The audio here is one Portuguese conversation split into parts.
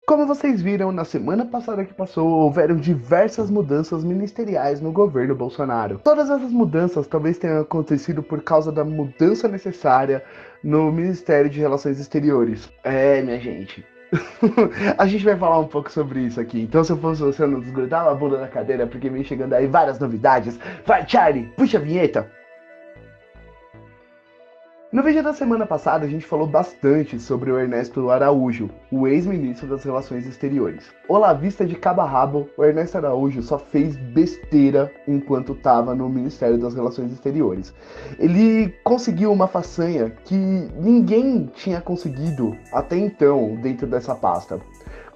Como vocês viram, na semana passada que passou, houveram diversas mudanças ministeriais no governo Bolsonaro. Todas essas mudanças talvez tenham acontecido por causa da mudança necessária no Ministério de Relações Exteriores. Minha gente. A gente vai falar um pouco sobre isso aqui. Então, se eu fosse você, eu não desgrudava a bunda da cadeira, porque vem chegando aí várias novidades. Vai, Charlie, puxa a vinheta! No vídeo da semana passada, a gente falou bastante sobre o Ernesto Araújo, o ex-ministro das Relações Exteriores. Olavista de cabo a rabo, o Ernesto Araújo só fez besteira enquanto estava no Ministério das Relações Exteriores. Ele conseguiu uma façanha que ninguém tinha conseguido até então dentro dessa pasta.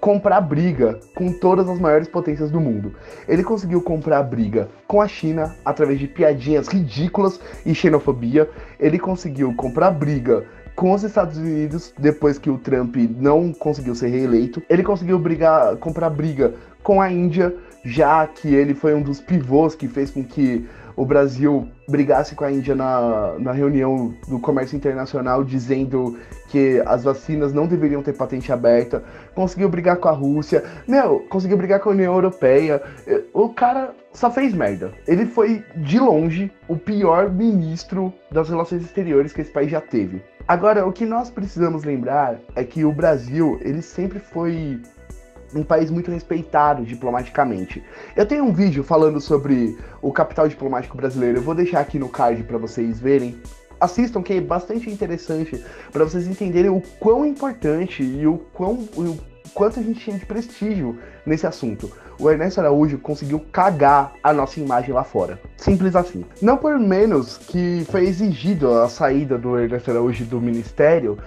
Comprar briga com todas as maiores potências do mundo. Ele conseguiu comprar briga com a China através de piadinhas ridículas e xenofobia. Ele conseguiu comprar briga com os Estados Unidos depois que o Trump não conseguiu ser reeleito. Ele conseguiu comprar briga com a Índia, já que ele foi um dos pivôs que fez com que o Brasil brigasse com a Índia na reunião do comércio internacional, dizendo que as vacinas não deveriam ter patente aberta. Conseguiu brigar com a Rússia, conseguiu brigar com a União Europeia. O cara só fez merda. Ele foi, de longe, o pior ministro das relações exteriores que esse país já teve. Agora, o que nós precisamos lembrar é que o Brasil, ele sempre foi um país muito respeitado diplomaticamente. Eu tenho um vídeo falando sobre o capital diplomático brasileiro, eu vou deixar aqui no card para vocês verem. Assistam, que é bastante interessante para vocês entenderem o quão importante e o quanto a gente tinha de prestígio nesse assunto. O Ernesto Araújo conseguiu cagar a nossa imagem lá fora. Simples assim. Não por menos que foi exigido a saída do Ernesto Araújo do ministério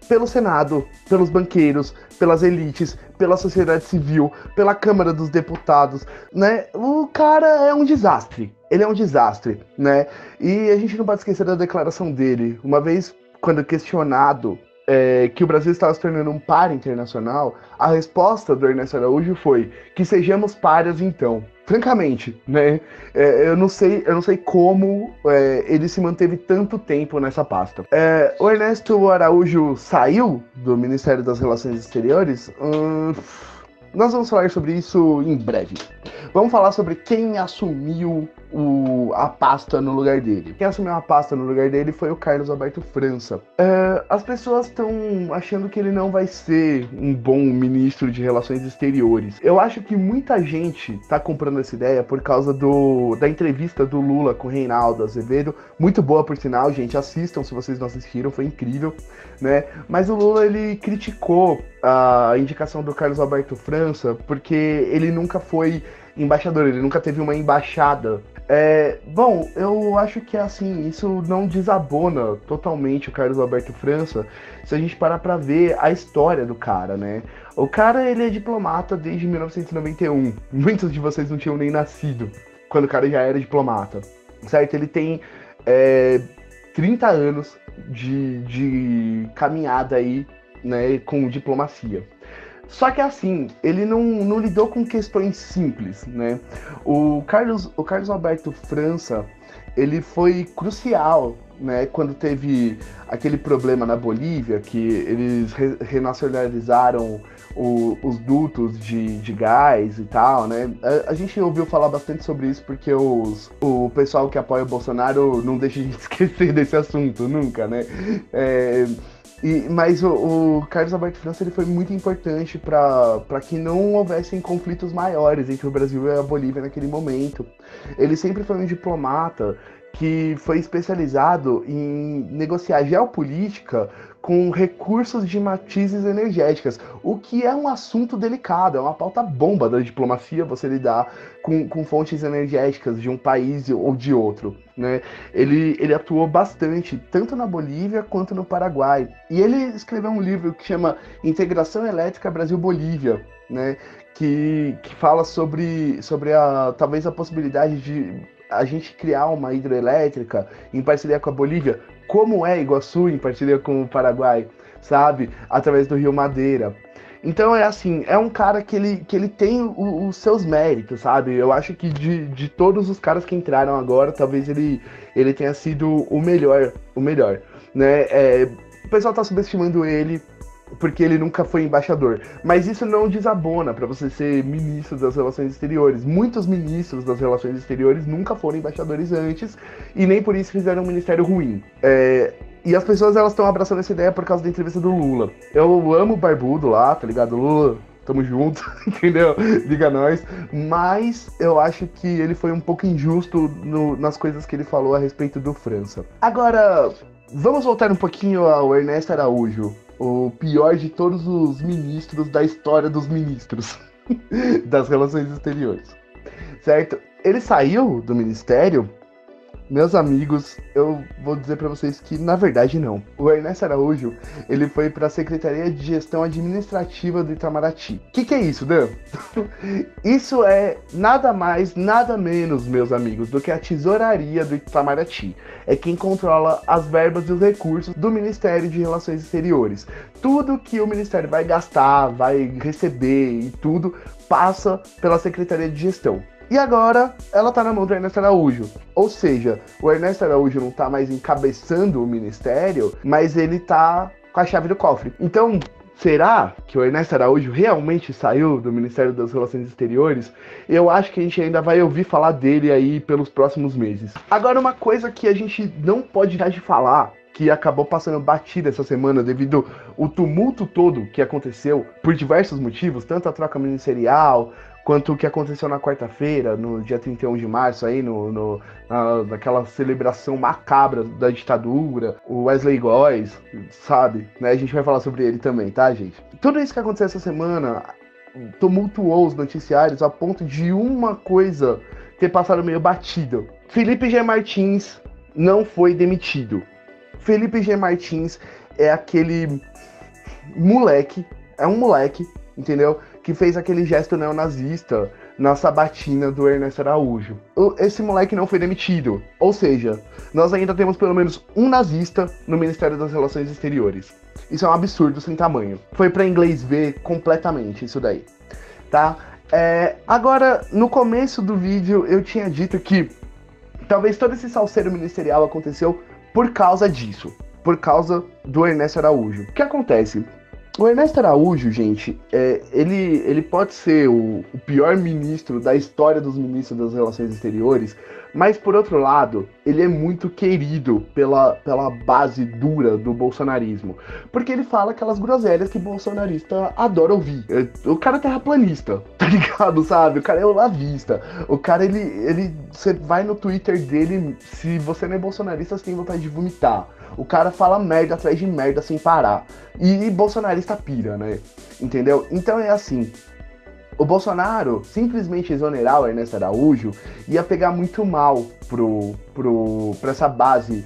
pelo Senado, pelos banqueiros, pelas elites, pela sociedade civil, pela Câmara dos Deputados, né? O cara é um desastre. Ele é um desastre, né? E a gente não pode esquecer da declaração dele. Uma vez, quando questionado que o Brasil estava se tornando um páreo internacional, a resposta do Ernesto Araújo foi que sejamos párias então. Francamente, né? Eu não sei como ele se manteve tanto tempo nessa pasta. O Ernesto Araújo saiu do Ministério das Relações Exteriores. Nós vamos falar sobre isso em breve. Vamos falar sobre quem assumiu a pasta no lugar dele. Quem assumiu a pasta no lugar dele foi o Carlos Alberto França. As pessoas estão achando que ele não vai ser um bom ministro de Relações Exteriores. Eu acho que muita gente tá comprando essa ideia por causa da entrevista do Lula com o Reinaldo Azevedo. Muito boa, por sinal, gente. Assistam se vocês não assistiram, foi incrível, né? Mas o Lula, ele criticou a indicação do Carlos Alberto França porque ele nunca foi embaixador, ele nunca teve uma embaixada. Bom, eu acho que assim, isso não desabona totalmente o Carlos Alberto França se a gente parar pra ver a história do cara, né? O cara, ele é diplomata desde 1991. Muitos de vocês não tinham nem nascido quando o cara já era diplomata, certo? Ele tem 30 anos de caminhada aí, né, com diplomacia. Só que assim, ele não lidou com questões simples, né? O Carlos Alberto França, ele foi crucial, né? Quando teve aquele problema na Bolívia, que eles renacionalizaram os dutos de gás e tal, né? A gente ouviu falar bastante sobre isso porque o pessoal que apoia o Bolsonaro não deixa de esquecer desse assunto, nunca, né? Mas o Carlos Alberto França, ele foi muito importante para que não houvessem conflitos maiores entre o Brasil e a Bolívia naquele momento. Ele sempre foi um diplomata que foi especializado em negociar geopolítica com recursos de matizes energéticas, o que é um assunto delicado, é uma pauta bomba da diplomacia você lidar com fontes energéticas de um país ou de outro, né? Ele atuou bastante, tanto na Bolívia quanto no Paraguai, e ele escreveu um livro que chama Integração Elétrica Brasil-Bolívia, né? Que fala sobre talvez a possibilidade de a gente criar uma hidrelétrica em parceria com a Bolívia, como é Iguaçu em parceria com o Paraguai, sabe? Através do Rio Madeira. Então é um cara que ele tem os seus méritos, sabe? Eu acho que de todos os caras que entraram agora, talvez ele tenha sido o melhor, né? O pessoal tá subestimando ele, porque ele nunca foi embaixador. Mas isso não desabona para você ser ministro das Relações Exteriores. Muitos ministros das Relações Exteriores nunca foram embaixadores antes e nem por isso fizeram um ministério ruim. E as pessoas elas estão abraçando essa ideia por causa da entrevista do Lula. Eu amo o Barbudo lá, tá ligado? Lula, tamo junto, entendeu? Diga nós. Mas eu acho que ele foi um pouco injusto nas coisas que ele falou a respeito do França. Agora, vamos voltar um pouquinho ao Ernesto Araújo, o pior de todos os ministros da história dos ministros das relações exteriores, certo? Ele saiu do ministério, meus amigos, eu vou dizer pra vocês que na verdade não. O Ernesto Araújo, ele foi pra Secretaria de Gestão Administrativa do Itamaraty. O que é isso, Dan? Isso é nada mais, nada menos, meus amigos, do que a tesouraria do Itamaraty. É quem controla as verbas e os recursos do Ministério de Relações Exteriores. Tudo que o Ministério vai gastar, vai receber e tudo, passa pela Secretaria de Gestão. E agora, ela tá na mão do Ernesto Araújo. Ou seja, o Ernesto Araújo não tá mais encabeçando o ministério, mas ele tá com a chave do cofre. Então, será que o Ernesto Araújo realmente saiu do Ministério das Relações Exteriores? Eu acho que a gente ainda vai ouvir falar dele aí pelos próximos meses. Agora, uma coisa que a gente não pode deixar de falar, que acabou passando batida essa semana devido ao tumulto todo que aconteceu por diversos motivos, tanto a troca ministerial, quanto o que aconteceu na quarta-feira, no dia 31 de março, aí, naquela celebração macabra da ditadura, o Wesley Góes, sabe? Né? A gente vai falar sobre ele também, tá, gente? Tudo isso que aconteceu essa semana tumultuou os noticiários a ponto de uma coisa ter passado meio batido. Felipe G. Martins não foi demitido. Felipe G. Martins é aquele moleque, entendeu? Que fez aquele gesto neonazista na sabatina do Ernesto Araújo. Esse moleque não foi demitido. Ou seja, nós ainda temos pelo menos um nazista no Ministério das Relações Exteriores. Isso é um absurdo sem tamanho. Foi pra inglês ver completamente isso daí, tá? Agora, no começo do vídeo, eu tinha dito que talvez todo esse salseiro ministerial aconteceu por causa disso. Por causa do Ernesto Araújo. O que acontece? O Ernesto Araújo, gente, ele pode ser o pior ministro da história dos ministros das Relações Exteriores, mas, por outro lado, ele é muito querido pela base dura do bolsonarismo, porque ele fala aquelas groselhas que bolsonarista adora ouvir. O cara é terraplanista, tá ligado, sabe? O cara é olavista. O cara, você vai no Twitter dele, se você não é bolsonarista, você tem vontade de vomitar. O cara fala merda atrás de merda sem parar. E bolsonarista pira, né? Entendeu? Então é assim. O Bolsonaro simplesmente exonerar o Ernesto Araújo ia pegar muito mal pra essa base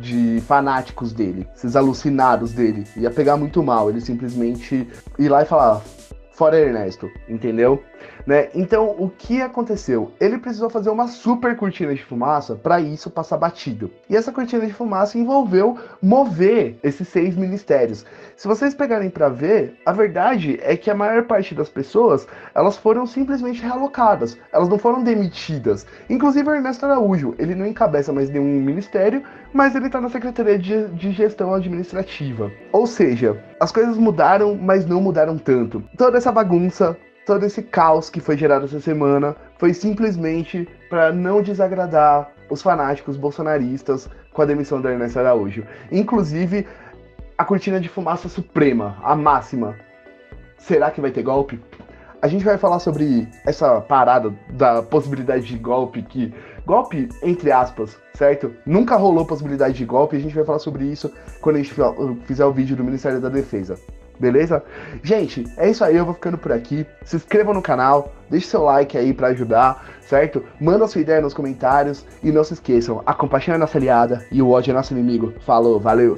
de fanáticos dele, esses alucinados dele. Ia pegar muito mal ele simplesmente ir lá e falar: fora Ernesto, entendeu? Né? Então, o que aconteceu? Ele precisou fazer uma super cortina de fumaça para isso passar batido. E essa cortina de fumaça envolveu mover esses 6 ministérios. Se vocês pegarem para ver, a verdade é que a maior parte das pessoas, elas foram simplesmente realocadas. Elas não foram demitidas. Inclusive o Ernesto Araújo, ele não encabeça mais nenhum ministério, mas ele tá na Secretaria de Gestão Administrativa. Ou seja, as coisas mudaram, mas não mudaram tanto. Toda essa bagunça, todo esse caos que foi gerado essa semana foi simplesmente para não desagradar os fanáticos bolsonaristas com a demissão do Ernesto Araújo. Inclusive, a cortina de fumaça suprema, a máxima. Será que vai ter golpe? A gente vai falar sobre essa parada da possibilidade de golpe, golpe entre aspas, certo? Nunca rolou possibilidade de golpe, a gente vai falar sobre isso quando a gente fizer o vídeo do Ministério da Defesa. Beleza? Gente, é isso aí, eu vou ficando por aqui. Se inscrevam no canal, deixe seu like aí pra ajudar, certo? Manda sua ideia nos comentários e não se esqueçam, a compaixão é nossa aliada e o ódio é nosso inimigo. Falou, valeu!